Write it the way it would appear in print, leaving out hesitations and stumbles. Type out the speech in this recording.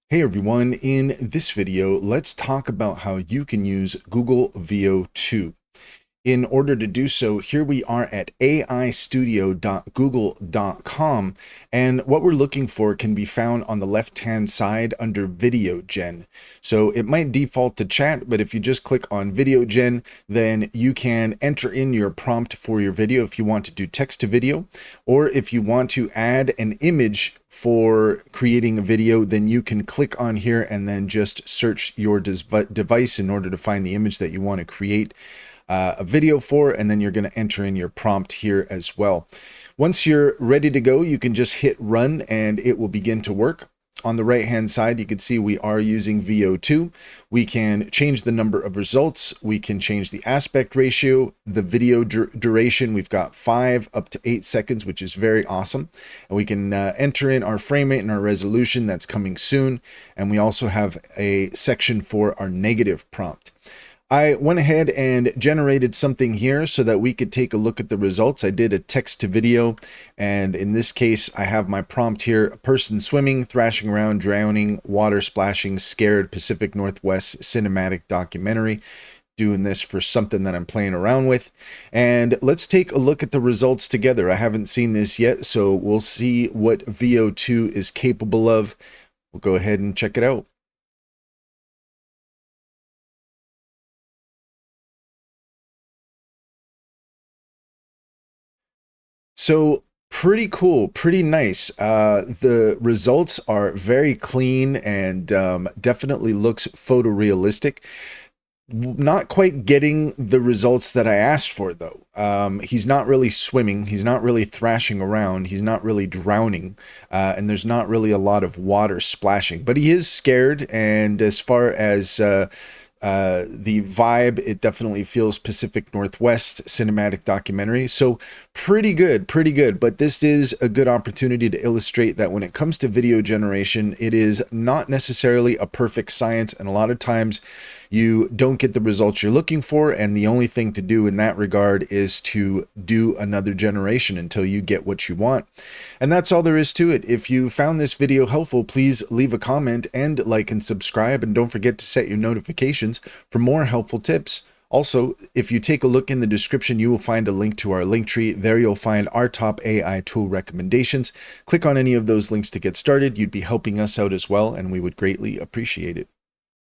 Hey everyone, in this video, let's talk about how you can use Google Veo 2. In order to do so, here we are at aistudio.google.com, and what we're looking for can be found on the left-hand side under Video Gen. So it might default to chat, but if you just click on Video Gen, then you can enter in your prompt for your video if you want to do text to video, or if you want to add an image for creating a video, then you can click on here and then just search your device in order to find the image that you want to create a video for, and then you're going to enter in your prompt here as well. Once you're ready to go, you can just hit run and it will begin to work. On the right hand side, you can see we are using Veo 2. We can change the number of results. We can change the aspect ratio, the video duration. We've got 5 up to 8 seconds, which is very awesome. And we can enter in our frame rate and our resolution that's coming soon. And we also have a section for our negative prompt. I went ahead and generated something here so that we could take a look at the results. I did a text to video, and in this case, I have my prompt here: a person swimming, thrashing around, drowning, water splashing, scared, Pacific Northwest cinematic documentary. Doing this for something that I'm playing around with. And let's take a look at the results together. I haven't seen this yet, so we'll see what Veo 2 is capable of. We'll go ahead and check it out. So pretty cool, pretty nice. The results are very clean and definitely looks photorealistic. Not quite getting the results that I asked for, though. He's not really swimming. He's not really thrashing around. He's not really drowning. And there's not really a lot of water splashing. But he is scared. And as far as the vibe, it definitely feels Pacific Northwest cinematic documentary. So pretty good, pretty good. But this is a good opportunity to illustrate that when it comes to video generation, it is not necessarily a perfect science. And a lot of times you don't get the results you're looking for. And the only thing to do in that regard is to do another generation until you get what you want. And that's all there is to it. If you found this video helpful, please leave a comment and like and subscribe. And don't forget to set your notifications for more helpful tips. Also, if you take a look in the description, you will find a link to our link tree. There you'll find our top AI tool recommendations. Click on any of those links to get started. You'd be helping us out as well, and we would greatly appreciate it.